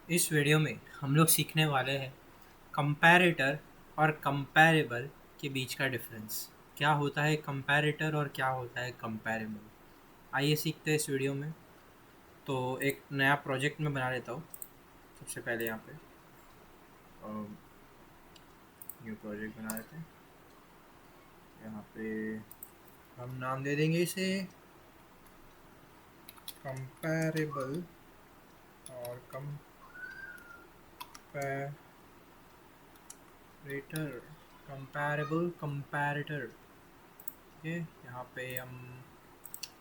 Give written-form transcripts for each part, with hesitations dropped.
इस वीडियो में हम लोग सीखने वाले हैं कंपैरेटर और कंपैरेबल के बीच का डिफरेंस। क्या होता है कंपैरेटर और क्या होता है कंपैरेबल, आइए सीखते हैं इस वीडियो में। तो एक नया प्रोजेक्ट मैं बना लेता हूँ। सबसे पहले यहाँ पे न्यू प्रोजेक्ट बना लेते हैं। यहाँ पे हम नाम दे देंगे इसे कंपैरेबल और कंपैरेटर, कंपैरेबल कंपैरेटर। ओके, यहाँ पे हम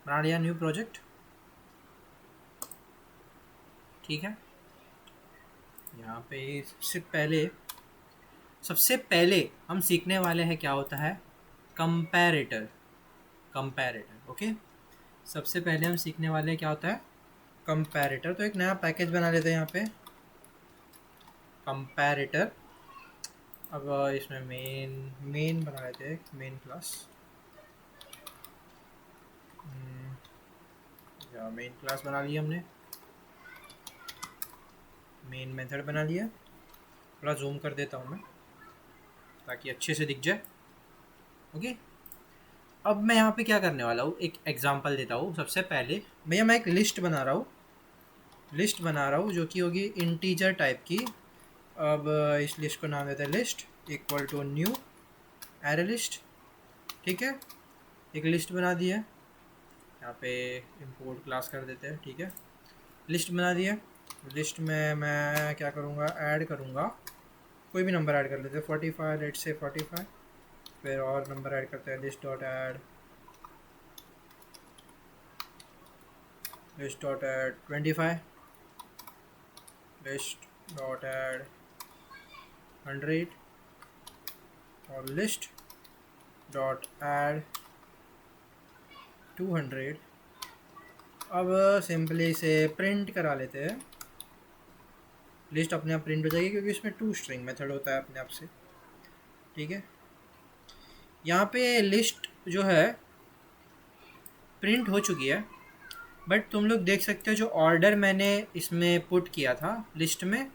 बना लिया न्यू प्रोजेक्ट। ठीक है, यहाँ पे सबसे पहले हम सीखने वाले हैं क्या होता है कंपैरेटर। Comparator, okay. सबसे पहले हम सीखने वाले हैं क्या होता है कंपैरेटर। तो एक नया पैकेज बना लेते हैं यहाँ पे कंपैरेटर। अब इसमें मेन बना लेते हैं, मेन क्लास। या मेन क्लास बना लिया हमने, मेन मेथड बना लिया। थोड़ा जूम कर देता हूँ मैं ताकि अच्छे से दिख जाए। ओके, अब मैं यहाँ पे क्या करने वाला हूँ, एक एग्जांपल देता हूँ। सबसे पहले भैया मैं एक लिस्ट बना रहा हूँ जो कि होगी इंटीजर टाइप की। अब इस लिस्ट को नाम देते हैं list equal to new array list. ठीक है, एक लिस्ट बना दी है। यहाँ पे इंपोर्ट क्लास कर देते हैं। ठीक है, लिस्ट बना दी है। लिस्ट में मैं क्या करूँगा, ऐड करूँगा, कोई भी नंबर ऐड कर लेते हैं, 45 लेट से 45। फिर और नंबर ऐड करते हैं, list dot add 25, list dot add 100 और लिस्ट डॉट ऐड 200। अब सिंपली से प्रिंट करा लेते हैं। लिस्ट अपने आप प्रिंट हो जाएगी क्योंकि इसमें टू स्ट्रिंग मेथड होता है अपने आप से। ठीक है, यहाँ पे लिस्ट जो है प्रिंट हो चुकी है, बट तुम लोग देख सकते हो जो ऑर्डर मैंने इसमें पुट किया था लिस्ट में,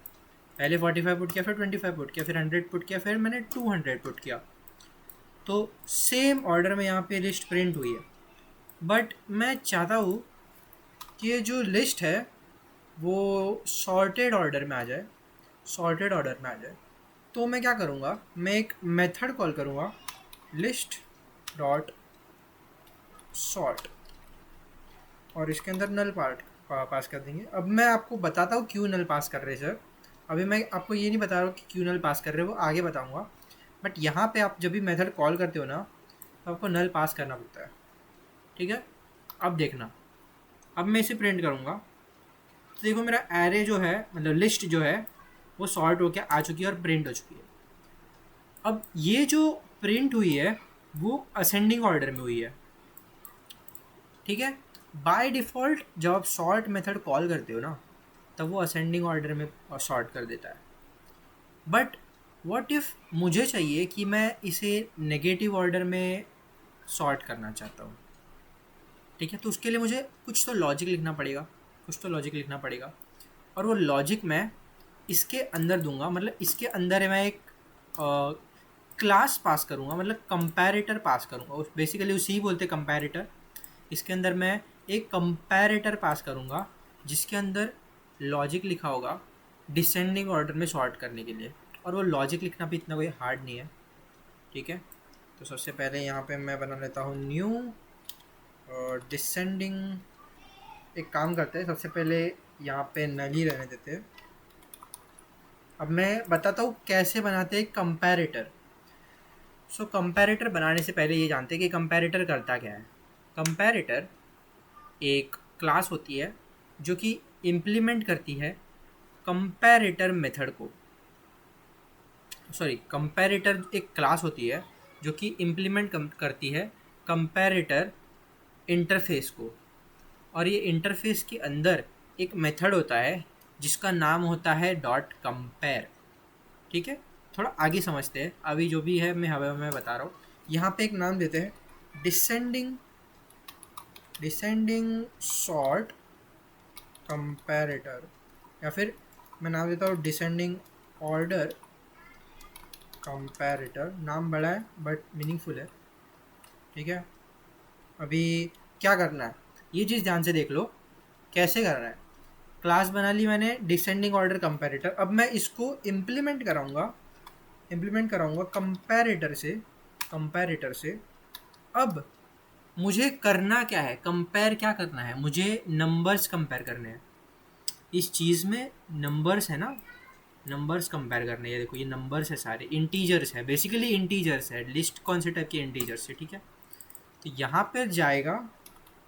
पहले 45 पुट किया, फिर 25 पुट किया, फिर 100 पुट किया, फिर मैंने 200 पुट किया। तो सेम ऑर्डर में यहाँ पे लिस्ट प्रिंट हुई है। बट मैं चाहता हूँ कि ये जो लिस्ट है वो सॉर्टेड ऑर्डर में आ जाए, तो मैं क्या करूँगा, मैं एक मेथड कॉल करूँगा लिस्ट डॉट सॉर्ट और इसके अंदर नल पास कर देंगे। अब मैं आपको बताता हूँ क्यों नल पास कर रहे सर। अभी मैं आपको ये नहीं बता रहा हूँ कि क्यों नल पास कर रहे हो, वो आगे बताऊँगा। बट यहाँ पे आप जब भी मेथड कॉल करते हो ना, तो आपको नल पास करना पड़ता है। ठीक है, अब देखना, अब मैं इसे प्रिंट करूँगा तो देखो मेरा एरे जो है, मतलब लिस्ट जो है वो सॉर्ट होके आ चुकी है और प्रिंट हो चुकी है। अब ये जो प्रिंट हुई है वो असेंडिंग ऑर्डर में हुई है। ठीक है, बाय डिफ़ॉल्ट जब आप सॉर्ट मेथड कॉल करते हो ना, तब वो असेंडिंग ऑर्डर में सॉर्ट कर देता है। बट व्हाट इफ़ मुझे चाहिए कि मैं इसे नेगेटिव ऑर्डर में सॉर्ट करना चाहता हूँ। ठीक है, तो उसके लिए मुझे कुछ तो लॉजिक लिखना पड़ेगा, और वो लॉजिक मैं इसके अंदर दूंगा। मतलब इसके अंदर मैं एक क्लास पास करूँगा, मतलब कंपैरेटर पास करूँगा। बेसिकली उसी बोलते कंपैरेटर। इसके अंदर मैं एक कंपैरेटर पास करूँगा जिसके अंदर लॉजिक लिखा होगा डिसेंडिंग ऑर्डर में सॉर्ट करने के लिए, और वो लॉजिक लिखना भी इतना कोई हार्ड नहीं है। ठीक है, तो सबसे पहले यहाँ पे मैं बना लेता हूँ न्यू और डिसेंडिंग। एक काम करते हैं, सबसे पहले यहाँ पे नल ही रहने देते हैं। अब मैं बताता हूँ कैसे बनाते हैं कंपैरेटर। सो कंपैरेटर बनाने से पहले ये जानते हैं कि कंपैरेटर करता क्या है। कंपैरेटर एक क्लास होती है जो कि इम्प्लीमेंट करती है कंपैरेटर मेथड को। सॉरी, कंपैरेटर एक क्लास होती है जो कि इम्प्लीमेंट करती है कंपैरेटर इंटरफेस को, और ये इंटरफेस के अंदर एक मेथड होता है जिसका नाम होता है डॉट कंपेयर। ठीक है, थोड़ा आगे समझते हैं, अभी जो भी है मैं हवा में बता रहा हूँ। यहाँ पे एक नाम देते हैं डिसेंडिंग सॉर्ट कंपैरेटर, या फिर मैं नाम देता हूँ डिसेंडिंग ऑर्डर कंपैरेटर। नाम बड़ा है बट मीनिंगफुल है, ठीक है। अभी क्या करना है, ये चीज़ ध्यान से देख लो कैसे करना है। क्लास बना ली मैंने डिसेंडिंग ऑर्डर कंपैरेटर। अब मैं इसको इम्प्लीमेंट कराऊंगा कंपैरेटर से। अब मुझे करना क्या है, कंपेयर क्या करना है, मुझे नंबर्स कंपेयर करने हैं। इस चीज़ में नंबर्स है ना, नंबर्स कंपेयर करने हैं। देखो ये नंबर्स है, सारे इंटीजर्स है, बेसिकली इंटीजर्स है। लिस्ट कौन से टाइप के इंटीजर्स है, ठीक है। तो यहाँ पर जाएगा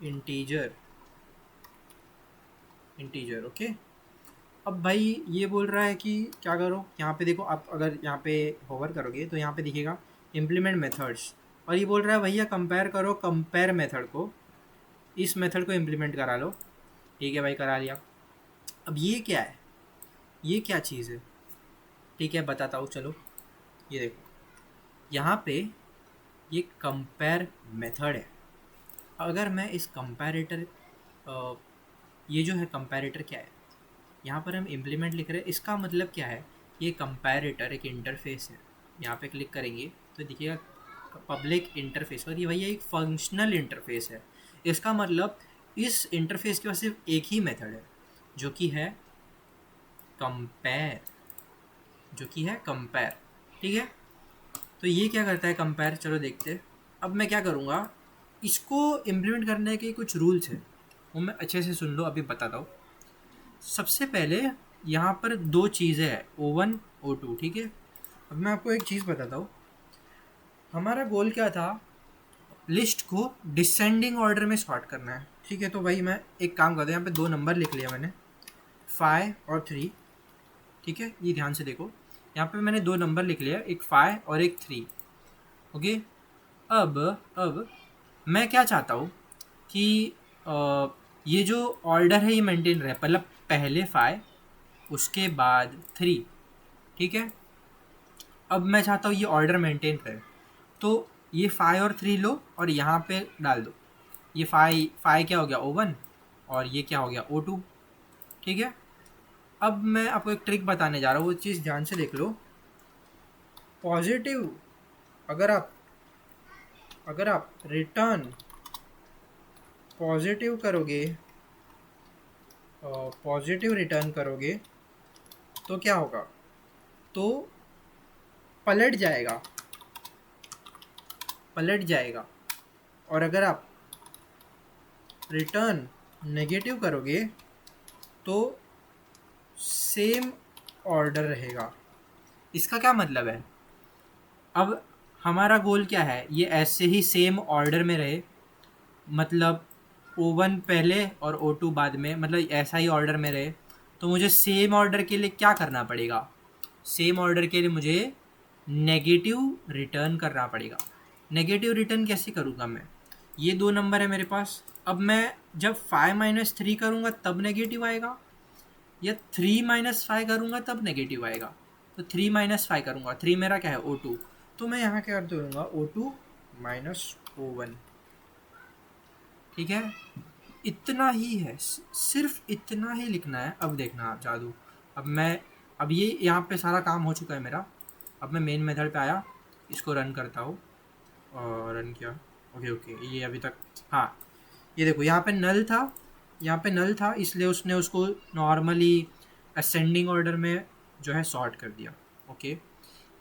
इंटीजर, ओके। अब भाई ये बोल रहा है कि क्या करो, यहाँ पे देखो आप अगर यहाँ पे होवर करोगे तो यहाँ पे दिखेगा इम्प्लीमेंट मेथड्स, और ये बोल रहा है भैया कंपेयर करो कंपेयर मेथड को, इस मेथड को इम्प्लीमेंट करा लो। ठीक है भाई, करा लिया। अब ये क्या है, ये क्या चीज़ है, ठीक है बताता हूँ चलो। ये देखो यहाँ पे ये कंपेयर मेथड है। अगर मैं इस कंपैरेटर, ये जो है कंपैरेटर क्या है, यहाँ पर हम इम्प्लीमेंट लिख रहे हैं, इसका मतलब क्या है, ये कंपैरेटर एक इंटरफेस है। यहाँ पे क्लिक करेंगे तो दिखेगा पब्लिक इंटरफेस, और ये भैया एक फंक्शनल इंटरफेस है। इसका मतलब इस इंटरफेस के पास सिर्फ एक ही मेथड है जो कि है कंपेयर, ठीक है। तो ये क्या करता है कंपेयर, चलो देखते हैं। अब मैं क्या करूँगा, इसको इम्प्लीमेंट करने के कुछ रूल्स हैं, वो मैं अच्छे से सुन लो, अभी बताता हूँ। सबसे पहले यहाँ पर दो चीज़ें हैं, O1 O2, ठीक है। अब मैं आपको एक चीज़ बताता हूँ, हमारा गोल क्या था, लिस्ट को डिसेंडिंग ऑर्डर में सॉर्ट करना है, ठीक है। तो भाई मैं एक काम करता हूँ, यहाँ पे दो नंबर लिख लिया मैंने, 5 और 3, ठीक है। ये ध्यान से देखो, यहाँ पे मैंने दो नंबर लिख लिया, एक 5 और एक 3, ओके। अब मैं क्या चाहता हूँ कि ये जो ऑर्डर है ये मेंटेन रहे, मतलब पहले 5 उसके बाद 3, ठीक है। अब मैं चाहता हूँ ये ऑर्डर मेंटेन रहे, तो ये 5 और 3 लो और यहाँ पे डाल दो। ये 5 क्या हो गया O1, और ये क्या हो गया O2, ठीक है। अब मैं आपको एक ट्रिक बताने जा रहा हूँ, वो चीज़ ध्यान से देख लो। पॉजिटिव, अगर आप रिटर्न पॉजिटिव रिटर्न करोगे तो क्या होगा, तो पलट जाएगा। और अगर आप रिटर्न नेगेटिव करोगे तो सेम ऑर्डर रहेगा। इसका क्या मतलब है, अब हमारा गोल क्या है, ये ऐसे ही सेम ऑर्डर में रहे, मतलब O1 पहले और O2 बाद में, मतलब ऐसा ही ऑर्डर में रहे। तो मुझे सेम ऑर्डर के लिए क्या करना पड़ेगा, सेम ऑर्डर के लिए मुझे नेगेटिव रिटर्न करना पड़ेगा। नेगेटिव रिटर्न कैसे करूँगा मैं, ये दो नंबर है मेरे पास। अब मैं जब 5 - 3 करूँगा तब नेगेटिव आएगा, या 3 - 5 करूँगा तब नेगेटिव आएगा। तो 3 - 5 करूँगा, 3 मेरा क्या है O2, तो मैं यहाँ क्या कर दूँगा O2 - O1, ठीक है। इतना ही है, सिर्फ इतना ही लिखना है। अब देखना आप जादू, अब ये यहाँ पे सारा काम हो चुका है मेरा। अब मैं मेन मेथड पे आया, इसको रन करता हूँ, और रन किया, ओके ये अभी तक, हाँ ये देखो यहाँ पे नल था, इसलिए उसने उसको नॉर्मली असेंडिंग ऑर्डर में जो है सॉर्ट कर दिया, ओके।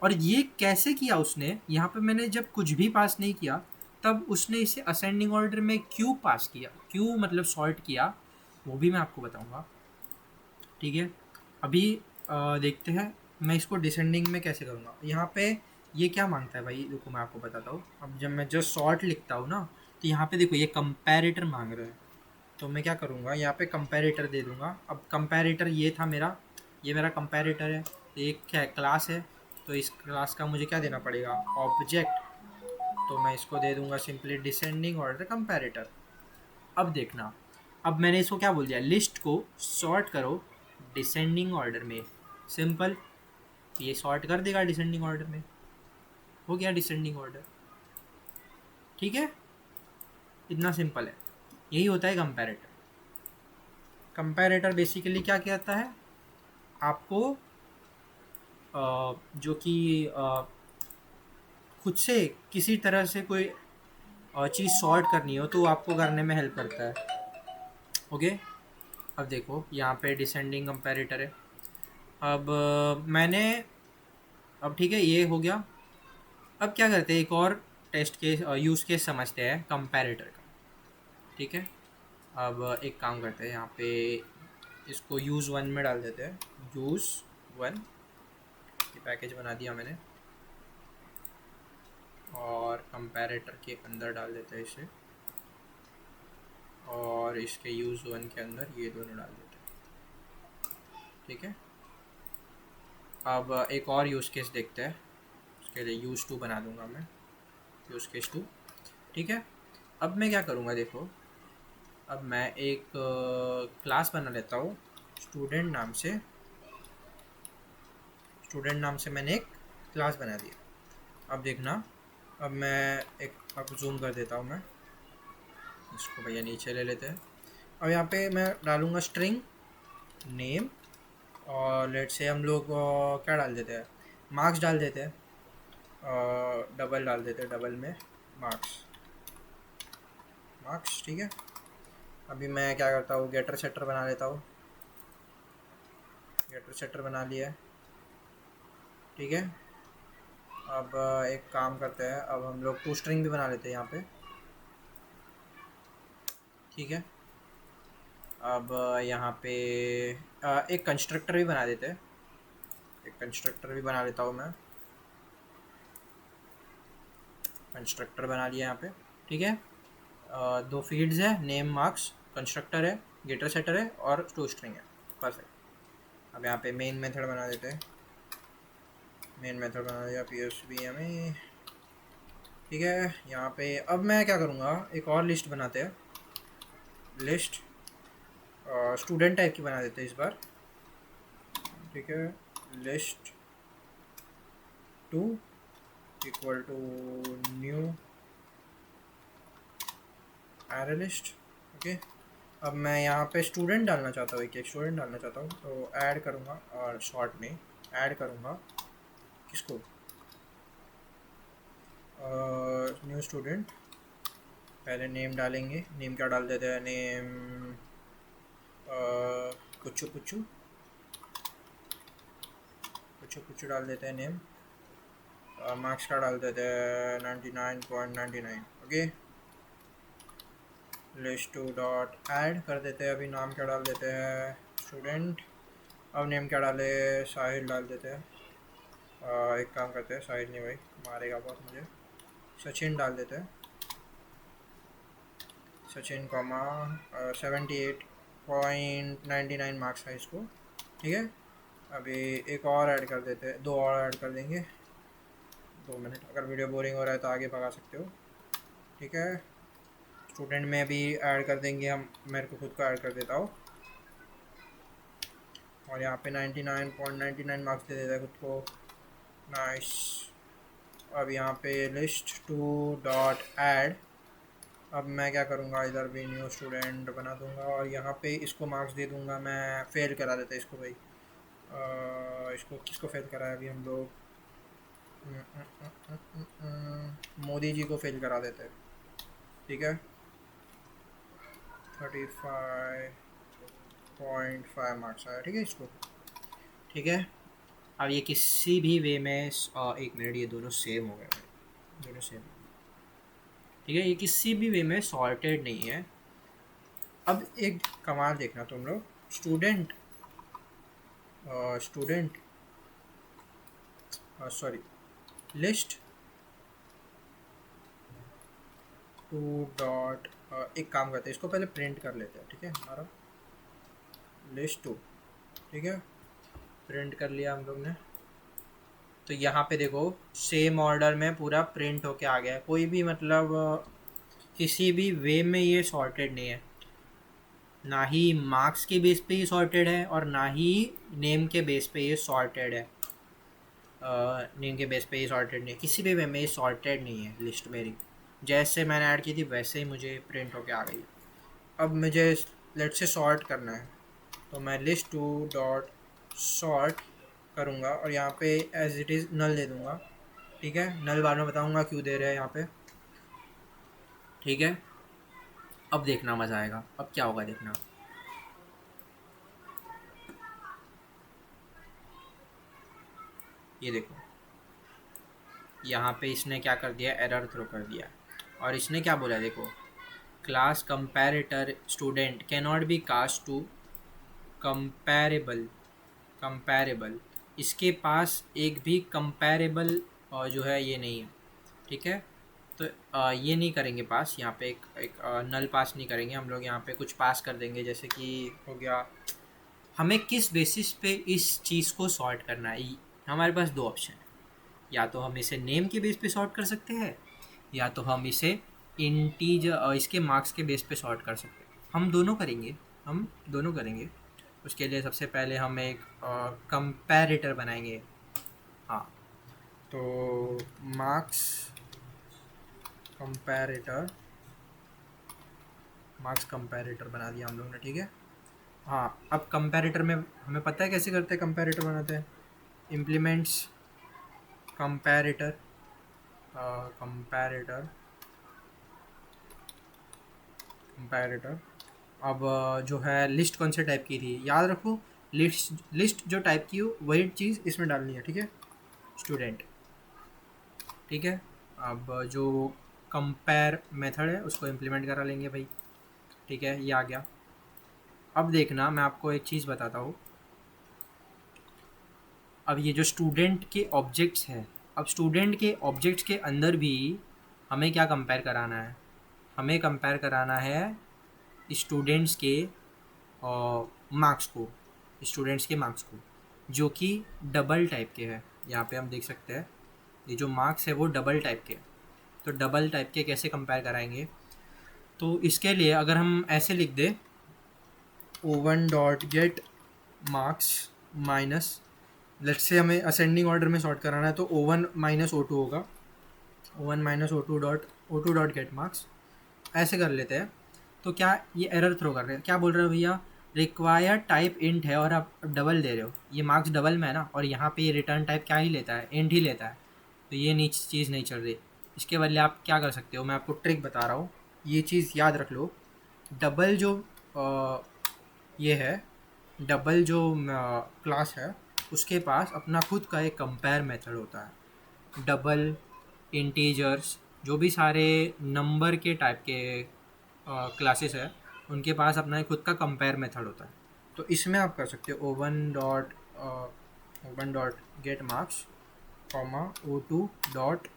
और ये कैसे किया उसने, यहाँ पे मैंने जब कुछ भी पास नहीं किया तब उसने इसे असेंडिंग ऑर्डर में क्यों पास किया, क्यों मतलब सॉर्ट किया, वो भी मैं आपको बताऊंगा, ठीक है। अभी देखते हैं मैं इसको डिसेंडिंग में कैसे करूँगा। यहाँ पे ये क्या मांगता है भाई, देखो मैं आपको बताता हूँ। अब जब मैं जस्ट सॉर्ट लिखता हूँ ना, तो यहाँ पे देखो ये कंपैरेटर मांग रहा है, तो मैं क्या करूँगा, यहाँ पे कंपैरेटर दे दूँगा। अब कंपैरेटर ये था मेरा, ये मेरा कंपैरेटर है, एक क्या है क्लास है, तो इस क्लास का मुझे क्या देना पड़ेगा, ऑब्जेक्ट। तो मैं इसको दे दूँगा सिंपली डिसेंडिंग ऑर्डर कंपैरेटर। अब देखना, अब मैंने इसको क्या बोल दिया, लिस्ट को सॉर्ट करो डिसेंडिंग ऑर्डर में, सिंपल। ये सॉर्ट कर देगा डिसेंडिंग ऑर्डर में, हो गया डिसेंडिंग ऑर्डर, ठीक है। इतना सिंपल है, यही होता है कंपैरेटर। कंपैरेटर बेसिकली क्या कहता है, आपको जो कि खुद से किसी तरह से कोई चीज़ सॉर्ट करनी हो तो आपको करने में हेल्प करता है। ओके, अब देखो यहाँ पे डिसेंडिंग कंपैरेटर है। अब मैंने अब ठीक है, ये हो गया। अब क्या करते हैं, एक और टेस्ट केस यूज़ केस समझते हैं कंपैरेटर का। ठीक है, अब एक काम करते हैं, यहाँ पे इसको यूज़ वन में डाल देते हैं। यूज़ वन, ये पैकेज बना दिया मैंने, और कंपैरेटर के अंदर डाल देते हैं इसे, और इसके यूज़ वन के अंदर ये दोनों डाल देते हैं। ठीक है, अब एक और यूज़ केस देखते हैं। उसके लिए यूज़ टू बना दूंगा मैं, यूज़ केस टू। ठीक है, अब मैं क्या करूँगा, देखो अब मैं एक क्लास बना लेता हूँ स्टूडेंट नाम से। स्टूडेंट नाम से मैंने एक क्लास बना दिया। अब देखना, अब मैं एक अब जूम कर देता हूँ मैं इसको, भैया नीचे ले लेते हैं। अब यहाँ पे मैं डालूँगा स्ट्रिंग नेम, और लेट से हम लोग क्या डाल देते हैं, मार्क्स डाल देते हैं, डबल डाल देते हैं, डबल में मार्क्स, मार्क्स। ठीक है, अभी मैं क्या करता हूँ, गेटर सेटर बना लेता हूँ। गेटर सेटर बना लिया है। ठीक है, अब एक काम करते हैं, अब हम लोग टू स्ट्रिंग भी बना लेते हैं यहाँ पे। ठीक है, अब यहाँ पे एक कंस्ट्रक्टर भी बना देते हैं। एक कंस्ट्रक्टर भी बना लेता हूँ मैं, कंस्ट्रक्टर बना लिया यहाँ पे। ठीक है, दो फील्ड्स है, नेम मार्क्स, कंस्ट्रक्टर है, गेटर सेटर है, और टू स्ट्रिंग है। परफेक्ट। अब यहाँ पे मेन मेथड बना देते हैं। मेन मेथड बना दिया PSB में। ठीक है, यहाँ पे अब मैं क्या करूँगा, एक और लिस्ट बनाते हैं। लिस्ट स्टूडेंट टाइप की बना देते हैं इस बार। ठीक है, list two equal to new array list. Okay, अब मैं यहाँ पे स्टूडेंट डालना चाहता हूँ, एक स्टूडेंट डालना चाहता हूँ, तो ऐड करूँगा, और शॉर्ट में ऐड करूँगा किसको, न्यू स्टूडेंट। पहले नेम डालेंगे, नेम क्या डाल देते हैं, नेम पुच्चू पुच्चू, पुच्चू पुच्चू डाल देते हैं नेम। मार्क्स का डाल देते हैं 99.99। Okay, list to dot add कर देते हैं। अभी नाम क्या डाल देते हैं, स्टूडेंट। अब नेम क्या डाले, साहिल डाल देते हैं। एक काम करते हैं, साहिल नहीं भाई, मारेगा बहुत मुझे, सचिन डाल देते हैं। सचिन कॉमा 78.99 मार्क्स है इसको। ठीक है, अभी एक और ऐड कर देते हैं, दो और ऐड कर देंगे। 2 मिनट, अगर वीडियो बोरिंग हो रहा है तो आगे भगा सकते हो। ठीक है, स्टूडेंट में भी ऐड कर देंगे हम, मेरे को खुद को ऐड कर देता हूँ, और यहाँ पे 99.99 मार्क्स दे देता है खुद को। नाइस। अब यहाँ पे लिस्ट टू डॉट ऐड, अब मैं क्या करूँगा, इधर भी न्यू स्टूडेंट बना दूँगा, और यहाँ पे इसको मार्क्स दे दूँगा मैं, फेल करा देते इसको भाई। इसको किसको फेल करा है अभी हम लोग, मोदी जी को फेल करा देते हैं। ठीक है, 35.5 मार्क्स आया। ठीक है इसको। ठीक है, अब ये किसी भी वे में एक मिनट, ये दोनों सेम हो गए, दोनों सेम। ठीक है, ये किसी भी वे में सॉर्टेड नहीं है। अब एक कमाल देखना तुम लोग, student student sorry, list to dot, एक काम करते हैं, इसको पहले प्रिंट कर लेते हैं। ठीक है, हमारा लिस्ट टू, ठीक है, प्रिंट कर लिया हम लोग ने। तो यहाँ पे देखो सेम ऑर्डर में पूरा प्रिंट होके आ गया है, कोई भी मतलब किसी भी वे में ये सॉर्टेड नहीं है, ना ही मार्क्स के बेस पे ये सॉर्टेड है, और ना ही नेम के बेस पे ये सॉर्टेड है। नेम के बेस पे ये सॉर्टेड नहीं है, किसी भी वे में ये सॉर्टेड नहीं है लिस्ट मेरी। जैसे मैंने ऐड की थी वैसे ही मुझे प्रिंट होके आ गई। अब मुझे लेट से सॉर्ट करना है, तो मैं लिस्ट टू डॉट सॉर्ट करूँगा और यहाँ पे एज इट इज़ नल दे दूँगा। ठीक है, नल बाद में बताऊँगा क्यों दे रहे हैं यहाँ पे। ठीक है, अब देखना मज़ा आएगा। अब क्या होगा देखना। ये देखो, यहाँ पे इसने क्या कर दिया, एरर थ्रो कर दिया। और इसने क्या बोला देखो, class comparator student can not be cast to comparable. Comparable, इसके पास एक भी कंपैरेबल जो है ये नहीं है। ठीक है, तो ये नहीं करेंगे पास, यहाँ पे एक नल पास नहीं करेंगे हम लोग। यहाँ पे कुछ पास कर देंगे, जैसे कि हो गया, हमें किस बेसिस पे इस चीज़ को सॉर्ट करना है। हमारे पास दो ऑप्शन है, या तो हम इसे नेम के बेस पे सॉर्ट कर सकते हैं, या तो हम इसे इंटीजर इसके मार्क्स के बेस पे सॉर्ट कर सकते हैं। हम दोनों करेंगे, हम दोनों करेंगे। उसके लिए सबसे पहले हम एक कंपैरेटर बनाएंगे। हाँ, तो मार्क्स कंपैरेटर, मार्क्स कंपैरेटर बना दिया हम लोग ने। ठीक है, हाँ, अब कंपैरेटर में हमें पता है कैसे करते हैं, कंपैरेटर बनाते हैं। Implements comparator, comparator comparator. अब जो है लिस्ट कौन से टाइप की थी याद रखो, लिस्ट जो टाइप की हो वही चीज़ इसमें डालनी है। ठीक है, स्टूडेंट। ठीक है, अब जो कंपेयर मेथड है उसको इम्प्लीमेंट करा लेंगे भाई। ठीक है, ये आ गया। अब देखना, मैं आपको एक चीज़ बताता हूँ। अब ये जो स्टूडेंट के ऑब्जेक्ट्स हैं, अब स्टूडेंट के ऑब्जेक्ट्स के अंदर भी हमें क्या कंपेयर कराना है, हमें कंपेयर कराना है स्टूडेंट्स के मार्क्स को, स्टूडेंट्स के मार्क्स को, जो कि डबल टाइप के हैं। यहाँ पे हम देख सकते हैं ये जो मार्क्स है वो डबल टाइप के। तो डबल टाइप के कैसे कंपेयर कराएंगे, तो इसके लिए अगर हम ऐसे लिख दें, O1 dot get marks minus, let's say हमें असेंडिंग ऑर्डर में सॉर्ट कराना है, तो O1 माइनस O2 होगा। O1 minus O2 dot get marks, ऐसे कर लेते हैं। तो क्या ये एरर थ्रो कर रहे हैं, क्या बोल रहे हो भैया, रिक्वायर टाइप इंट है और आप डबल दे रहे हो, ये मार्क्स डबल में है ना, और यहाँ पे ये रिटर्न टाइप क्या ही लेता है, इंट ही लेता है। तो ये नीच चीज़ नहीं चल रही। इसके बदले आप क्या कर सकते हो, मैं आपको ट्रिक बता रहा हूँ, ये चीज़ याद रख लो। डबल जो ये है, डबल जो क्लास है उसके पास अपना खुद का एक कंपेयर मेथड होता है। डबल, इंटीजर्स, जो भी सारे नंबर के टाइप के क्लासेस है उनके पास अपना एक खुद का कंपेयर मेथड होता है। तो इसमें आप कर सकते हो O1 dot get marks comma O2 dot,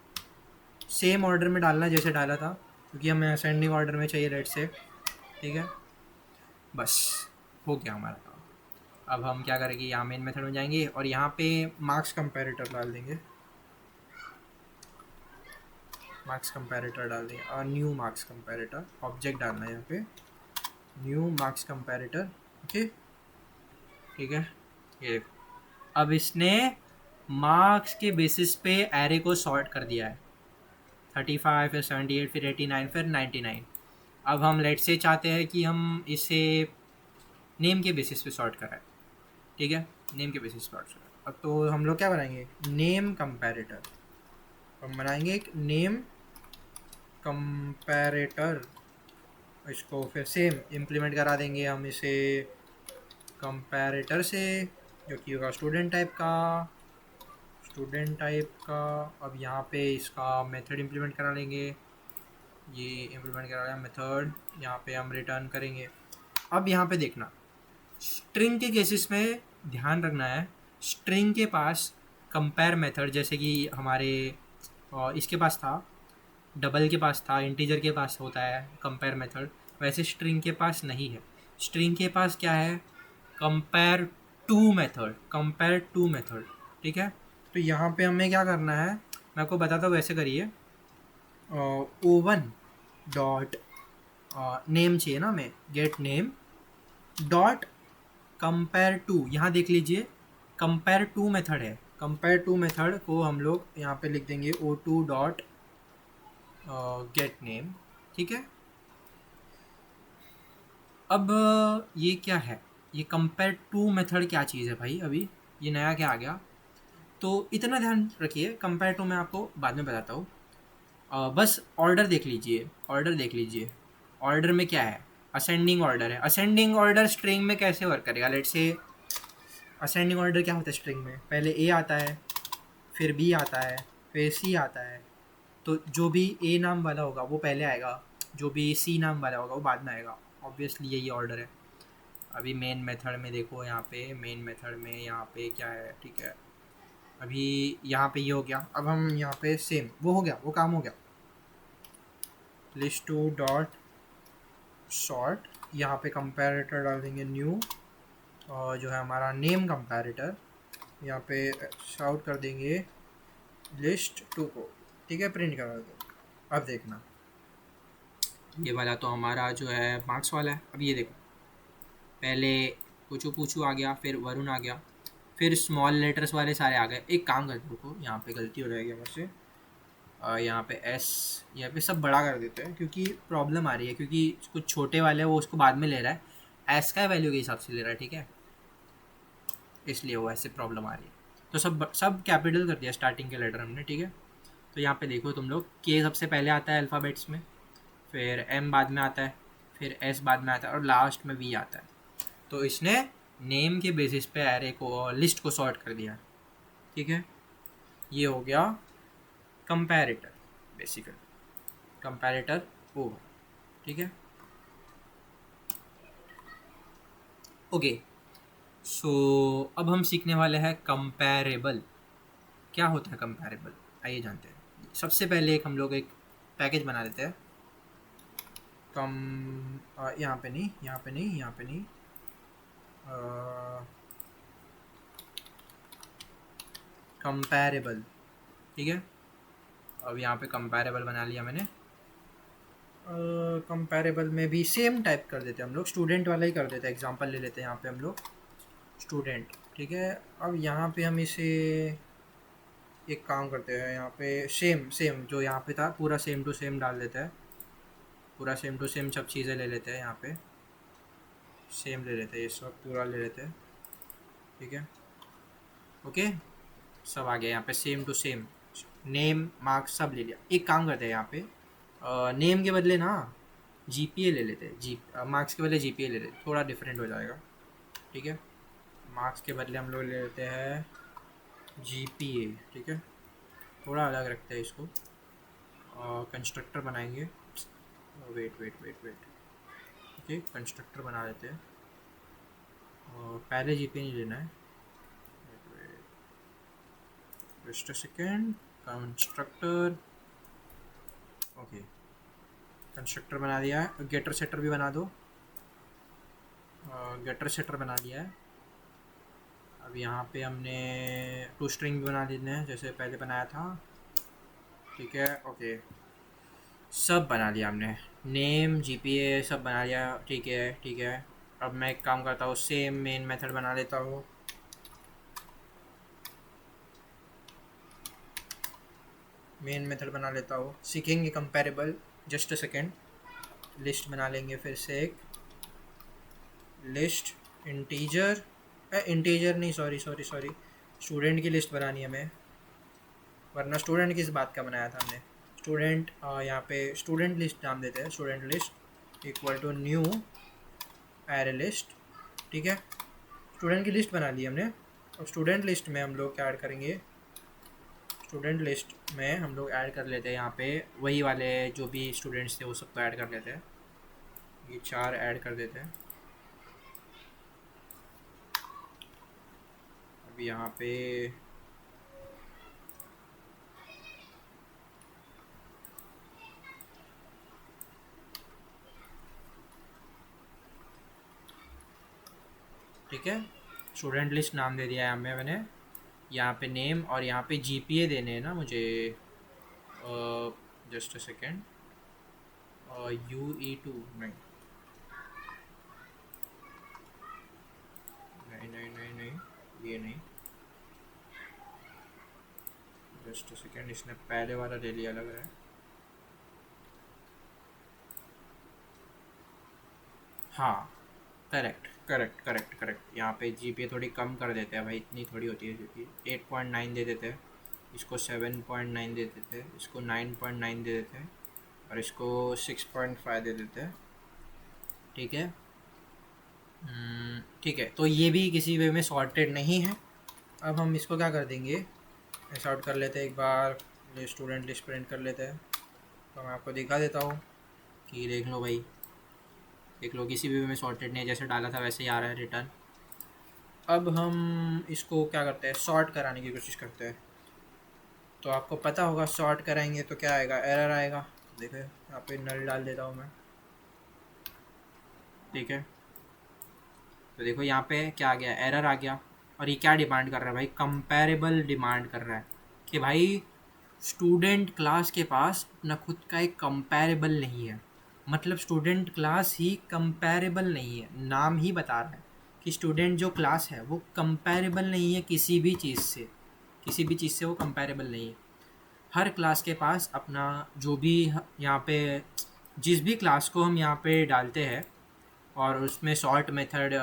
same order में डालना जैसे डाला था, क्योंकि हमें असेंडिंग ऑर्डर में चाहिए रेट से। ठीक है, बस हो गया हमारा काम। अब हम क्या करेंगे, यहाँ मेन मेथड में जाएंगे और यहाँ पे मार्क्स कंपैरेटर डाल देंगे, मार्क्स कंपैरेटर डाल देंगे और न्यू मार्क्स कंपैरेटर ऑब्जेक्ट डालना है यहाँ पे, न्यू मार्क्स कंपैरेटर। ओके, ठीक है, ये देखो, अब इसने मार्क्स के बेसिस पे एरे को सॉर्ट कर दिया है। 35, फिर 78, फिर 89, फिर 99। अब हम लेट से चाहते हैं कि हम इसे नेम के बेसिस पे सॉर्ट कराएं। ठीक है, नेम के बेसिस पे सॉर्ट कराएं। अब तो हम लोग क्या बनाएंगे, नेम कंपैरेटर। हम बनाएंगे एक नेम कंपैरेटर, इसको फिर सेम इम्प्लीमेंट करा देंगे हम इसे कंपैरेटर से, जो कि होगा स्टूडेंट टाइप का, स्टूडेंट टाइप का। अब यहाँ पे इसका मेथड इम्प्लीमेंट करा लेंगे, ये इम्प्लीमेंट करा लिया मेथड, यहाँ पे हम रिटर्न करेंगे। अब यहाँ पे देखना, स्ट्रिंग के केसेस में ध्यान रखना है, स्ट्रिंग के पास कंपेयर मेथड, जैसे कि हमारे इसके पास था, डबल के पास था, इंटीजर के पास होता है कंपेयर मेथड, वैसे स्ट्रिंग के पास नहीं है। स्ट्रिंग के पास क्या है, compare to method, compare to method. ठीक है, तो यहाँ पे हमें क्या करना है, मैं आपको बताता हूँ, वैसे करिए। O1 डॉट नेम चाहिए ना हमें, get name dot compare to, यहाँ देख लीजिए कंपेयर टू मेथड है, कंपेयर टू मेथड को हम लोग यहाँ पे लिख देंगे O2 डॉट गेट नेम। ठीक है, अब ये क्या है, ये कंपेयर टू मेथड क्या चीज़ है भाई, अभी ये नया क्या आ गया। तो इतना ध्यान रखिए, कंपेयर टू मैं आपको बाद में बताता हूँ। बस ऑर्डर देख लीजिए, ऑर्डर देख लीजिए। ऑर्डर में क्या है, असेंडिंग ऑर्डर है। असेंडिंग ऑर्डर स्ट्रिंग में कैसे वर्क करेगा, लेट्स से असेंडिंग ऑर्डर क्या होता है स्ट्रिंग में, पहले ए आता है, फिर बी आता है, फिर सी आता है। तो जो भी ए नाम वाला होगा वो पहले आएगा, जो भी सी नाम वाला होगा वो बाद में आएगा। ऑब्वियसली यही ऑर्डर है। अभी मेन मेथड में देखो, यहाँ पे मेन मेथड में यहाँ पे क्या है, ठीक है। अभी यहाँ पे ये हो गया, अब हम यहाँ पे सेम वो हो गया, वो काम हो गया। लिस्ट टू डॉट शॉर्ट, यहाँ पे कंपैरेटर डाल देंगे न्यू, और जो है हमारा नेम कंपैरेटर यहाँ पे शाउट कर देंगे लिस्ट टू को, ठीक है, प्रिंट करा दो। अब देखना ये वाला तो हमारा जो है मार्क्स वाला है। अब ये देखो, पहले पूछू पूछू आ गया, फिर वरुण आ गया, फिर स्मॉल लेटर्स वाले सारे आ गए। एक काम करते रुको, यहाँ पे गलती हो जाएगी मुझसे, यहाँ पे एस, यहाँ पे सब बड़ा कर देते हैं क्योंकि प्रॉब्लम आ रही है, क्योंकि कुछ छोटे वाले हैं वो उसको बाद में ले रहा है, एस का वैल्यू के हिसाब से ले रहा है, ठीक है, इसलिए वो ऐसे प्रॉब्लम आ रही है। तो सब कैपिटल कर दिया स्टार्टिंग के लेटर हमने, ठीक है। तो यहाँ पे देखो तुम लोग, के सबसे पहले आता है अल्फ़ाबेट्स में, फिर एम बाद में आता है, फिर एस बाद में आता है, और लास्ट में वी आता है। तो इसने नेम के बेसिस पे एरे को, लिस्ट को सॉर्ट कर दिया, ठीक है। ये हो गया कंपैरेटर, बेसिकली कंपैरेटर ओ, ठीक है। ओके, सो अब हम सीखने वाले हैं कंपैरेबल। क्या होता है कंपैरेबल, आइए जानते हैं। सबसे पहले एक हम लोग एक पैकेज बना लेते हैं। यहाँ पे नहीं, यहाँ पे नहीं, यहाँ पे नहीं, कंपैरेबल, ठीक है। अब यहाँ पे कंपैरेबल बना लिया मैंने। कंपैरेबल में भी सेम टाइप कर देते हैं हम लोग, स्टूडेंट वाला ही कर देते हैं। एग्जांपल ले लेते हैं यहाँ पे हम लोग स्टूडेंट, ठीक है। अब यहाँ पे हम इसे एक काम करते हैं, यहाँ पे सेम सेम जो यहाँ पे था पूरा सेम टू सेम डाल देते हैं, पूरा सेम टू सेम सब चीज़ें ले लेते हैं। यहाँ पे सेम ले लेते हैं, ये सब पूरा ले लेते हैं, ठीक है। ओके, सब आ गया यहाँ पे same to same, name marks सब ले लिया। एक काम करते हैं यहाँ पे, नेम के बदले ना जीपीए ले लेते हैं, मार्क्स के बदले जीपीए ले लेते हैं, थोड़ा डिफरेंट हो जाएगा, ठीक है। मार्क्स के बदले हम लोग ले लेते हैं जीपीए, ठीक है, थोड़ा अलग रखते हैं इसको। कंस्ट्रक्टर बनाएंगे, wait wait wait wait, okay, constructor बना लेते हैं। पहले जीपीए नहीं लेना है, just a second, constructor, okay, constructor बना दिया है। गेटर सेटर भी बना दो, गेटर सेटर बना दिया है। अब यहाँ पे हमने टू स्ट्रिंग भी बना देने हैं जैसे पहले बनाया था, ठीक है। ओके, सब बना लिया हमने, नेम जीपीए सब बना लिया, ठीक है ठीक है। अब मैं एक काम करता हूँ, सेम मेन मेथड बना लेता हूँ। मेन मेथड बना लेता हूँ, सीखेंगे comparable, just a second. List बना लेंगे फिर से एक लिस्ट, इंटीजर, इंटीजर नहीं, सॉरी सॉरी सॉरी, स्टूडेंट की लिस्ट बनानी है हमें, वरना स्टूडेंट किस बात का बनाया था हमने। स्टूडेंट, यहाँ पे स्टूडेंट लिस्ट नाम देते हैं, student list equal to new array list, ठीक है। स्टूडेंट की लिस्ट बना ली हमने। अब स्टूडेंट लिस्ट में हम लोग क्या ऐड करेंगे, स्टूडेंट लिस्ट में हम लोग ऐड कर लेते हैं यहाँ पे वही वाले जो भी स्टूडेंट्स थे वो सबको ऐड कर लेते हैं, ये 4 ऐड कर देते हैं। अब यहाँ पे ठीक है, स्टूडेंट लिस्ट नाम दे दिया है हमें मैंने। यहाँ पे नेम और यहाँ पे जीपीए देने हैं ना मुझे, जस्ट अ सेकेंड, UE2 नहीं नहीं नहीं नहीं नहीं, ये नहीं, जस्ट अ सेकेंड, इसने पहले वाला ले लिया लग रहा है। हाँ, करेक्ट करेक्ट करेक्ट करेक्ट। यहाँ पे जीपीए थोड़ी कम कर देते हैं भाई, इतनी थोड़ी होती है जीपीए। 8.9 दे देते हैं, इसको 7.9 दे देते हैं, इसको 9.9 दे देते हैं, और इसको 6.5 दे देते हैं। ठीक है। ठीक है, तो ये भी किसी वे में सॉर्टेड नहीं है। अब हम इसको क्या कर देंगे, ऐसा आउट कर लेते हैं एक बार, स्टूडेंट लिस्ट प्रिंट कर लेते हैं। तो मैं आपको दिखा देता हूँ कि देख लो भाई, देख लो किसी भी वे में सॉर्टेड नहीं है, जैसे डाला था वैसे ही आ रहा है रिटर्न। अब हम इसको क्या करते हैं, सॉर्ट कराने की कोशिश करते हैं। तो आपको पता होगा सॉर्ट कराएंगे तो क्या आएगा, एरर आएगा। देखो यहाँ पे नल डाल देता हूँ मैं। ठीक है, तो देखो यहाँ पे क्या आ गया, एरर आ गया। और ये क्या डिमांड कर रहा है भाई, कंपैरेबल डिमांड कर रहा है कि भाई स्टूडेंट क्लास के पास अपना खुद का एक कंपैरेबल नहीं है। मतलब स्टूडेंट क्लास ही कंपैरेबल नहीं है, नाम ही बता रहा है कि स्टूडेंट जो क्लास है वो कंपैरेबल नहीं है किसी भी चीज़ से, किसी भी चीज़ से वो कंपैरेबल नहीं है। हर क्लास के पास अपना जो भी यहाँ पे, जिस भी क्लास को हम यहाँ पे डालते हैं और उसमें सॉर्ट मेथड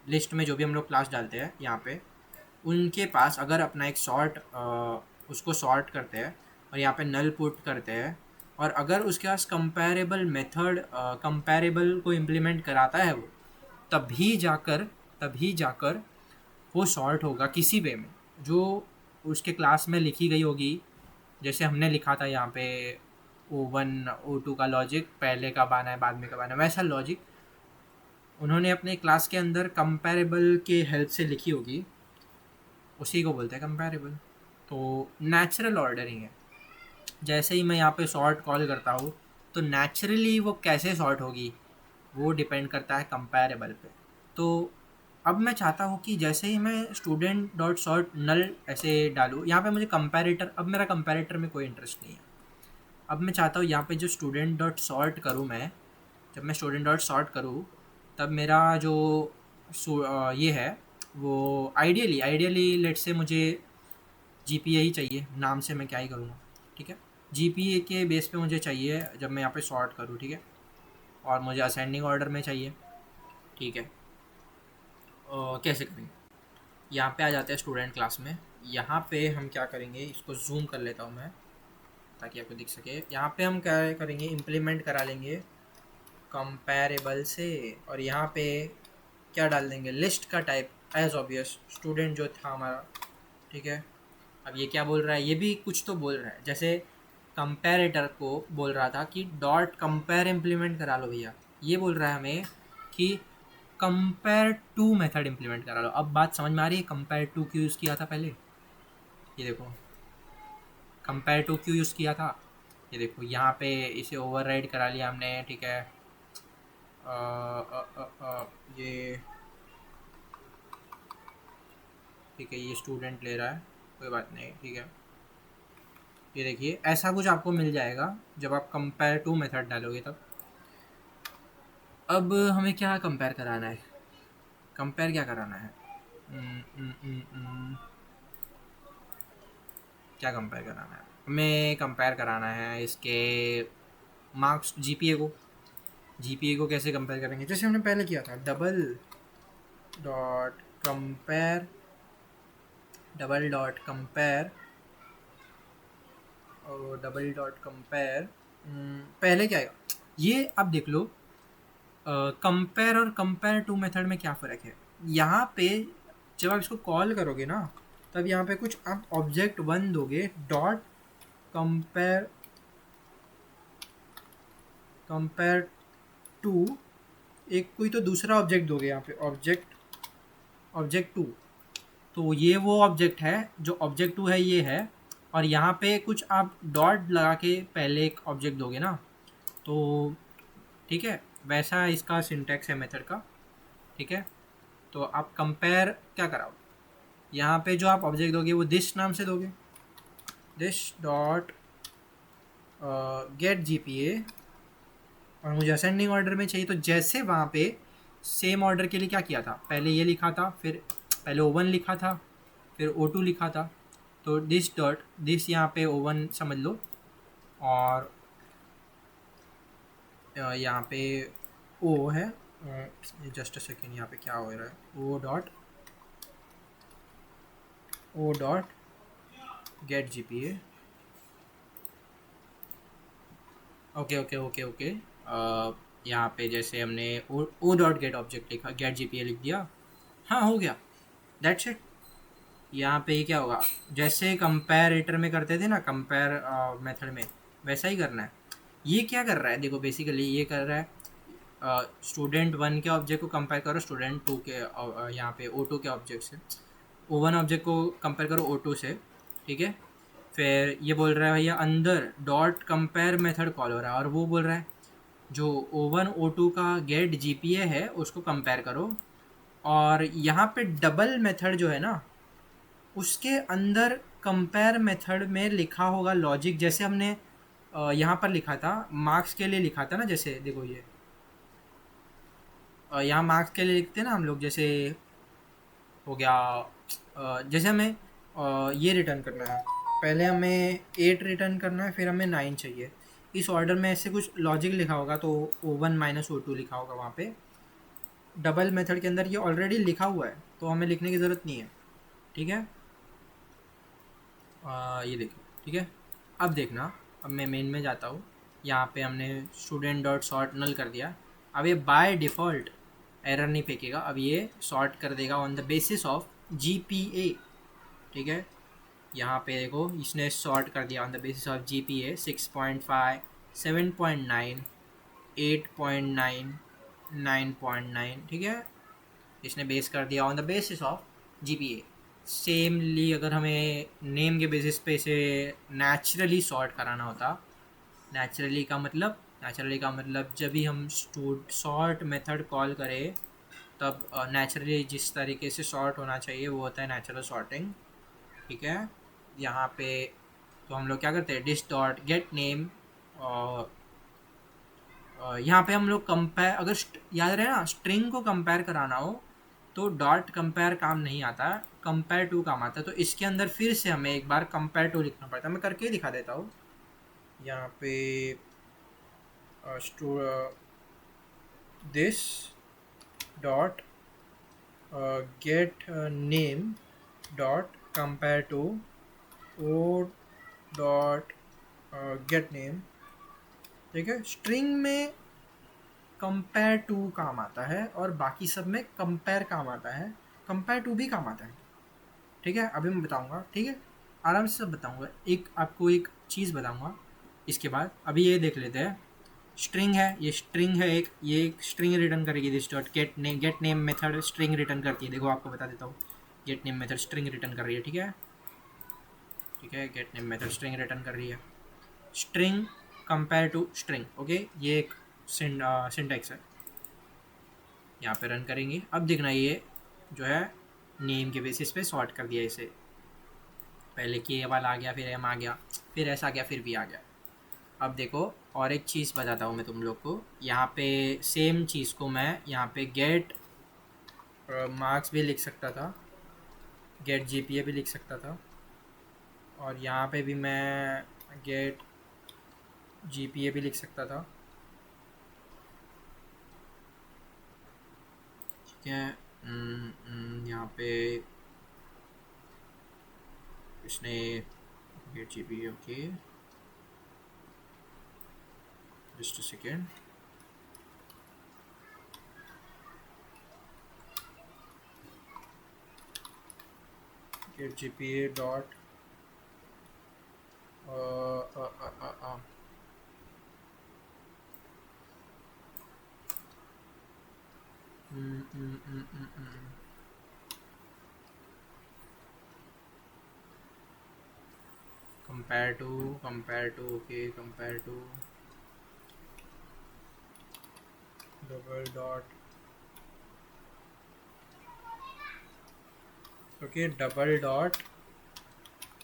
लिस्ट में जो भी हम लोग क्लास डालते हैं यहाँ पे, उनके पास अगर अपना एक सॉर्ट उसको सॉर्ट करते हैं और यहाँ पे नल पुट करते हैं, और अगर उसके पास कंपैरेबल मेथड कंपैरेबल को इम्प्लीमेंट कराता है वो, तभी जाकर वो सॉर्ट होगा किसी वे में जो उसके क्लास में लिखी गई होगी। जैसे हमने लिखा था यहाँ पे O1 O2 का लॉजिक, पहले कब आना है बाद में कब आना है, वैसा लॉजिक उन्होंने अपने क्लास के अंदर कंपैरेबल के हेल्प से लिखी होगी, उसी को बोलते हैं कंपैरेबल। तो नेचुरल ऑर्डरिंग है। जैसे ही मैं यहाँ पे सॉर्ट कॉल करता हूँ तो नेचुरली वो कैसे सॉर्ट होगी वो डिपेंड करता है कंपैरेबल पे। तो अब मैं चाहता हूँ कि जैसे ही मैं स्टूडेंट डॉट सॉर्ट नल ऐसे डालूँ, यहाँ पे मुझे कंपैरेटर, अब मेरा कंपैरेटर में कोई इंटरेस्ट नहीं है। अब मैं चाहता हूँ यहाँ पे जो स्टूडेंट डॉट सॉर्ट करूँ मैं, जब मैं स्टूडेंट डॉट सॉर्ट करूँ तब मेरा जो ये है वो आइडियली लेट से मुझे जीपीए ही चाहिए, नाम से मैं क्या ही करूँगा। ठीक है, जीपीए के बेस पे मुझे चाहिए जब मैं यहाँ पे सॉर्ट करूँ। ठीक है, और मुझे असेंडिंग ऑर्डर में चाहिए। ठीक है, कैसे करेंगे, यहाँ पे आ जाते हैं स्टूडेंट क्लास में। यहाँ पे हम क्या करेंगे, इसको जूम कर लेता हूँ मैं ताकि आपको दिख सके। यहाँ पे हम क्या करेंगे, इम्प्लीमेंट करा लेंगे कंपैरेबल से, और यहाँ पे क्या डाल देंगे, लिस्ट का टाइप एज ऑब्वियस स्टूडेंट जो था हमारा। ठीक है, अब ये क्या बोल रहा है, ये भी कुछ तो बोल रहा है, जैसे कंपैरेटर को बोल रहा था कि डॉट कंपेयर इम्प्लीमेंट करा लो भैया, ये बोल रहा है हमें कि कंपेयर टू मेथड इम्प्लीमेंट करा लो। अब बात समझ में आ रही है कंपेयर टू क्यों यूज़ किया था पहले, ये देखो कंपेयर टू क्यों यूज़ किया था, ये देखो यहाँ पे इसे ओवरराइड करा लिया हमने। ठीक है, ये ठीक है, ये स्टूडेंट ले रहा है, कोई बात नहीं। ठीक है, ये देखिए ऐसा कुछ आपको मिल जाएगा जब आप कंपेयर टू मेथड डालोगे तब। अब हमें क्या कंपेयर कराना है, कंपेयर क्या कराना है, क्या कंपेयर कराना है, हमें कंपेयर कराना है इसके मार्क्स, जीपीए को। जीपीए को कैसे कंपेयर करेंगे, जैसे हमने पहले किया था, कंपेयर डबल डॉट कंपेयर और डबल डॉट कंपेयर। पहले क्या आएगा, ये आप देख लो कंपेयर और कंपेयर टू मेथड में क्या फ़र्क है। यहाँ पे जब आप इसको कॉल करोगे ना, तब यहाँ पे कुछ आप ऑब्जेक्ट वन दोगे, डॉट कंपेयर कंपेयर टू, एक कोई तो दूसरा ऑब्जेक्ट दोगे यहाँ पे, ऑब्जेक्ट टू। तो ये वो ऑब्जेक्ट है जो ऑब्जेक्ट टू है, ये है। और यहाँ पे कुछ आप डॉट लगा के पहले एक ऑब्जेक्ट दोगे ना, तो ठीक है, वैसा इसका सिंटैक्स है मेथड का। ठीक है, तो आप कंपेयर क्या कराओ, यहाँ पे जो आप ऑब्जेक्ट दोगे वो दिस नाम से दोगे, दिस डॉट गेट जीपीए, और मुझे असेंडिंग ऑर्डर में चाहिए। तो जैसे वहाँ पे सेम ऑर्डर के लिए क्या किया था, पहले ये लिखा था, फिर पहले O1 लिखा था, फिर O2 लिखा था। तो दिस यहाँ पे O1 समझ लो, और यहाँ पे O है, जस्ट अ सेकेंड, यहाँ पे क्या हो रहा है, O dot get G P A. Okay okay okay okay. यहाँ पे जैसे हमने ओ डॉट गेट ऑब्जेक्ट लिखा, गेट जी पी ए लिख दिया, हाँ हो गया, दैट्स इट। यहाँ पे क्या होगा, जैसे कंपेरेटर में करते थे ना, कंपेयर मेथड में, वैसा ही करना है। ये क्या कर रहा है, देखो बेसिकली ये कर रहा है स्टूडेंट वन के ऑब्जेक्ट को कंपेयर करो स्टूडेंट टू के यहाँ पे ओ टू के ऑब्जेक्ट से, ओ वन ऑब्जेक्ट को कंपेयर करो ओ टू से, ठीक है। फिर ये बोल रहा है भैया अंदर डॉट कंपेयर मेथड कॉल हो रहा है, और वो बोल रहा है जो ओ वन ओ टू का गेट जी पी ए है उसको कंपेयर करो। और यहाँ पे डबल मेथड जो है ना, उसके अंदर कंपेयर मेथड में लिखा होगा लॉजिक, जैसे हमने यहाँ पर लिखा था मार्क्स के लिए लिखा था ना, जैसे देखो ये यहाँ मार्क्स के लिए लिखते हैं ना हम लोग, जैसे हो गया जैसे हमें ये रिटर्न करना है, पहले हमें 8 रिटर्न करना है, फिर हमें 9 चाहिए, इस ऑर्डर में ऐसे कुछ लॉजिक लिखा होगा, तो ओ वन माइनस ओ टू लिखा होगा वहाँ पे। डबल मेथड के अंदर ये ऑलरेडी लिखा हुआ है, तो हमें लिखने की ज़रूरत नहीं है, ठीक है। ये देखो, ठीक है। अब देखना, अब मैं मेन में जाता हूँ, यहाँ पे हमने स्टूडेंट डॉट सॉर्ट नल कर दिया। अब ये बाय डिफ़ॉल्ट एरर नहीं फेंकेगा, अब ये सॉर्ट कर देगा on the basis of G P ए, ठीक है। यहाँ पे देखो इसने सॉर्ट कर दिया on the basis of G P ए 6.5, 7.9, 8.9, 9.9, ठीक है। इसने बेस कर दिया on the basis of G P A. Similarly अगर हमें नेम के बेसिस पे इसे नेचुरली सॉर्ट कराना होता, नेचुरली का मतलब जब भी हम सॉर्ट मेथड कॉल करें, तब नेचुरली जिस तरीके से सॉर्ट होना चाहिए वो होता है नेचुरल सॉर्टिंग, ठीक है। यहाँ पे तो हम लोग क्या करते हैं, डिस डॉट गेट नेम, यहाँ पे हम लोग कंपेयर, अगर याद रहे ना स्ट्रिंग को कंपेयर कराना हो तो डॉट कंपेयर काम नहीं आता, कंपेयर टू काम आता है। तो इसके अंदर फिर से हमें एक बार कंपेयर टू लिखना पड़ता है, मैं करके ही दिखा देता हूँ। यहाँ पे this dot get name dot compare to O dot get name, ठीक है। स्ट्रिंग में कंपेयर टू काम आता है और बाकी सब में कंपेयर काम आता है, कंपेयर टू भी काम आता है, ठीक है। अभी मैं बताऊंगा, ठीक है, आराम से सब बताऊंगा, एक आपको एक चीज़ बताऊंगा इसके बाद। अभी ये देख लेते हैं, स्ट्रिंग है, ये स्ट्रिंग है एक, ये एक स्ट्रिंग रिटर्न करेगी, this dot get name method string return करती है, देखो आपको बता देता हूँ, get name method string return कर रही है, ठीक है, ठीक है। Get name method string return कर रही है, string compare to string, okay, ये एक सिंटैक्स है। यहाँ पे रन करेंगे, अब देखना ये जो है नेम के बेसिस पे सॉर्ट कर दिया इसे, पहले के वाला आ गया, फिर एम आ गया, फिर ऐसा आ गया, फिर भी आ गया। अब देखो और एक चीज़ बताता हूँ मैं तुम लोग को, यहाँ पे सेम चीज़ को मैं यहाँ पे गेट मार्क्स भी लिख सकता था, गेट जीपीए भी लिख सकता था, और यहाँ पे भी मैं गेट जीपीए भी लिख सकता था, ठीक है। यहाँ पे इसने get GPA, okay, just a second, get gpa dot compare to okay, compare to double dot, okay, double dot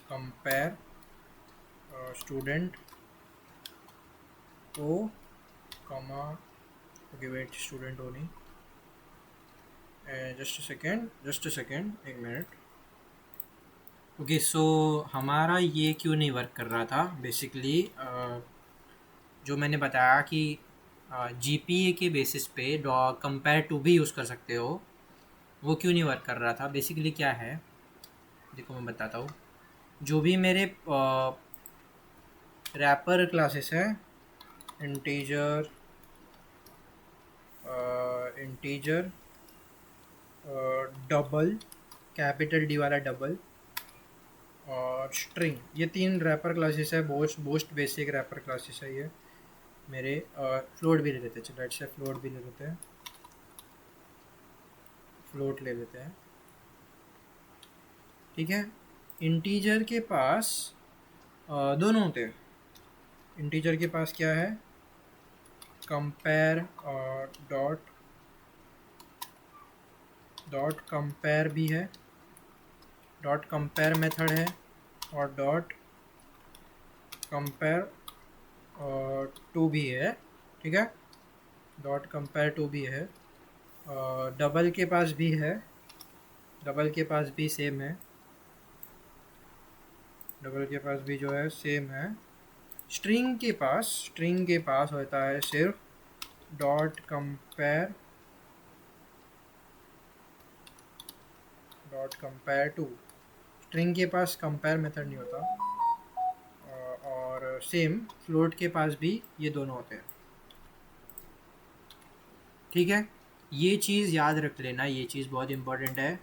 compare student o comma, okay wait, student o नहीं, just a second, एक मिनट, ओके। सो हमारा ये क्यों नहीं work कर रहा था basically, जो मैंने बताया कि जीपीए के बेसिस पे कंपेयर टू भी यूज़ कर सकते हो, वो क्यों नहीं वर्क कर रहा था? बेसिकली क्या है, देखो मैं बताता हूँ। जो भी मेरे रैपर क्लासेस है, integer, integer, double, capital D वाला डबल, और स्ट्रिंग, ये 3 रैपर क्लासेस है। बोस्ट बेसिक रैपर क्लासेस है ये मेरे। फ्लोट भी ले लेते हैं, चलो से फ्लोट भी ले लेते हैं, फ्लोट ले लेते हैं, ठीक है। इंटीजर के पास दोनों होते हैं। इंटीजर के पास क्या है, कंपेयर और डॉट, डॉट कंपेयर भी है, डॉट कंपेयर मेथड है, और डॉट कंपेयर टू भी है, ठीक है। डॉट कंपेयर टू भी है। डबल के पास भी है, डबल के पास भी सेम है, डबल के पास भी जो है सेम है। स्ट्रिंग के पास होता है सिर्फ dot compare, dot compare to. String के पास कंपेयर मेथड नहीं होता। और सेम फ्लोट के पास भी ये दोनों होते हैं, ठीक है। ये चीज़ याद रख लेना, ये चीज़ बहुत इंपॉर्टेंट है।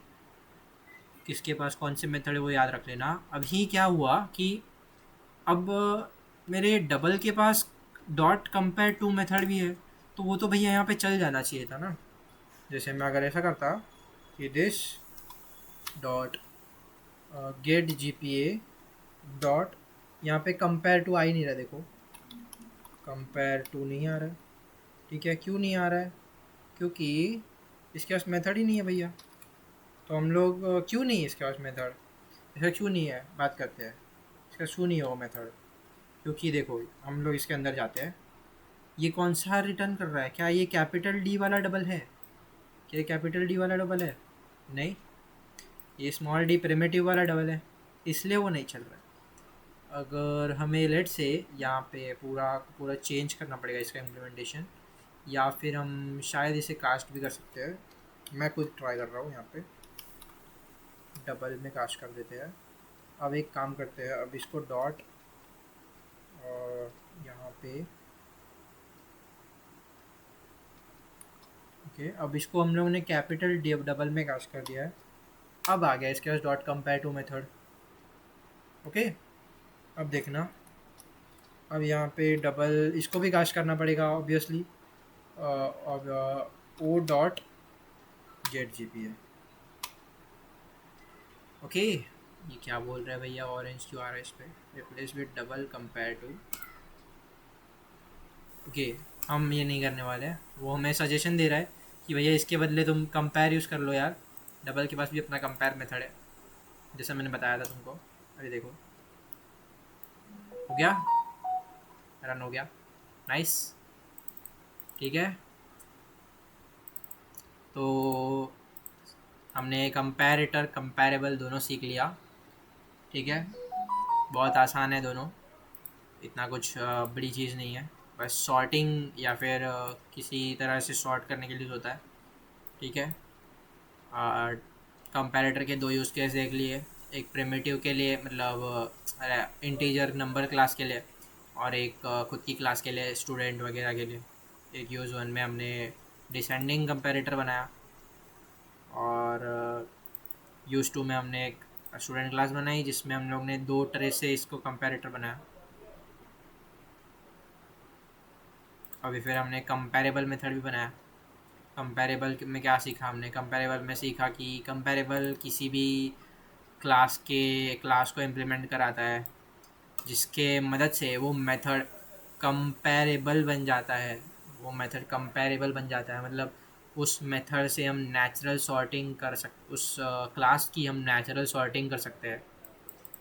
किसके पास कौन से मेथड है वो याद रख लेना। अभी क्या हुआ कि अब मेरे डबल के पास डॉट कंपेयर टू मेथड भी है, तो वो तो भैया यहाँ पे चल जाना चाहिए था ना। जैसे मैं अगर ऐसा करता कि this dot get G P A dot, यहाँ पे कंपेयर टू आ ही नहीं रहा, देखो कंपेयर टू नहीं आ रहा है, ठीक है। क्यों नहीं आ रहा है? क्योंकि इसके पास मेथड ही नहीं है भैया। तो हम लोग क्यों नहीं है इसके पास मेथड, इसका क्यों नहीं है, बात करते हैं इसका क्यों नहीं है वो मेथड। क्योंकि देखो हम लोग इसके अंदर जाते हैं, ये कौन सा रिटर्न कर रहा है, क्या ये कैपिटल डी वाला डबल है? क्या ये कैपिटल डी वाला डबल है? नहीं, ये स्मॉल डी प्रिमिटिव वाला डबल है, इसलिए वो नहीं चल रहा है। अगर हमें लेट से यहाँ पे पूरा पूरा चेंज करना पड़ेगा इसका इम्प्लीमेंटेशन, या फिर हम शायद इसे कास्ट भी कर सकते हैं। मैं खुद ट्राई कर रहा हूँ, यहाँ पे डबल में कास्ट कर देते हैं। अब एक काम करते हैं, अब इसको डॉट और यहाँ पे ओके, अब इसको हम लोगों ने कैपिटल डबल में कास्ट कर दिया है। अब आ गया इसके पास dot compare to method, okay. अब देखना, अब यहाँ पे डबल इसको भी कास्ट करना पड़ेगा ऑब्वियसली। अब O dot Z G P है, ओके। ये क्या बोल रहा है भैया, ऑरेंज क्यों आ रहा है इस पर, replace with double compare to, okay. हम ये नहीं करने वाले हैं, वो हमें सजेशन दे रहा है कि भैया इसके बदले तुम कंपेयर यूज़ कर लो यार, डबल के पास भी अपना कंपेयर मेथड है, जैसा मैंने बताया था तुमको। अरे देखो हो गया, रन हो गया, नाइस, ठीक है। तो हमने कंपैरेटर कंपैरेबल दोनों सीख लिया, ठीक है। बहुत आसान है दोनों, इतना कुछ बड़ी चीज़ नहीं है। बस सॉर्टिंग या फिर किसी तरह से सॉर्ट करने के लिए होता है, ठीक है। कंपैरेटर के 2 यूज़ केस देख लिए, एक प्रिमिटिव के लिए मतलब इंटीजर नंबर क्लास के लिए, और एक खुद की क्लास के लिए स्टूडेंट वगैरह के लिए। एक यूज़ 1 में हमने डिसेंडिंग कंपैरेटर बनाया, और यूज़ 2 में हमने एक स्टूडेंट क्लास बनाई जिसमें हम लोग ने 2 ट्रेस से इसको कंपैरेटर बनाया। अभी फिर हमने कंपैरेबल मेथड भी बनाया। कंपैरेबल में क्या सीखा हमने, कंपैरेबल में सीखा कि कंपैरेबल किसी भी क्लास को इम्प्लीमेंट कराता है जिसके मदद से वो मेथड कंपैरेबल बन जाता है। वो मेथड कंपैरेबल बन जाता है मतलब उस मेथड से हम नेचुरल सॉर्टिंग कर उस क्लास की हम नेचुरल सॉर्टिंग कर सकते हैं।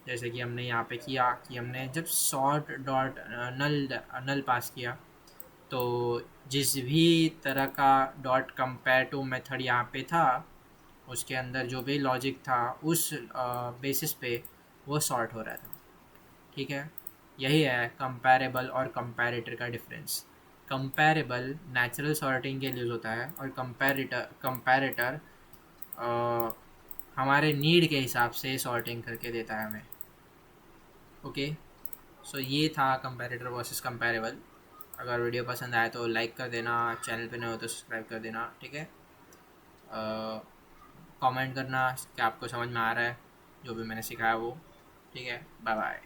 जैसे कि हमने यहाँ पे किया कि हमने जब सॉर्ट डॉट नल पास किया, तो जिस भी तरह का डॉट कंपेयर टू मेथड यहाँ पे था, उसके अंदर जो भी लॉजिक था उस बेसिस पे वो सॉर्ट हो रहा था, ठीक है। यही है कंपैरेबल और कंपैरेटर का डिफरेंस। कंपैरेबल नेचुरल सॉर्टिंग के लिए यूज़ होता है, और कंपैरेटर हमारे नीड के हिसाब से सॉर्टिंग करके देता है हमें। ओके, सो ये था कंपैरेटर वर्सेस कंपैरेबल। अगर वीडियो पसंद आए तो लाइक कर देना, चैनल पे नए हो तो सब्सक्राइब कर देना, ठीक है। कमेंट करना कि आपको समझ में आ रहा है जो भी मैंने सिखाया वो, ठीक है। Bye bye.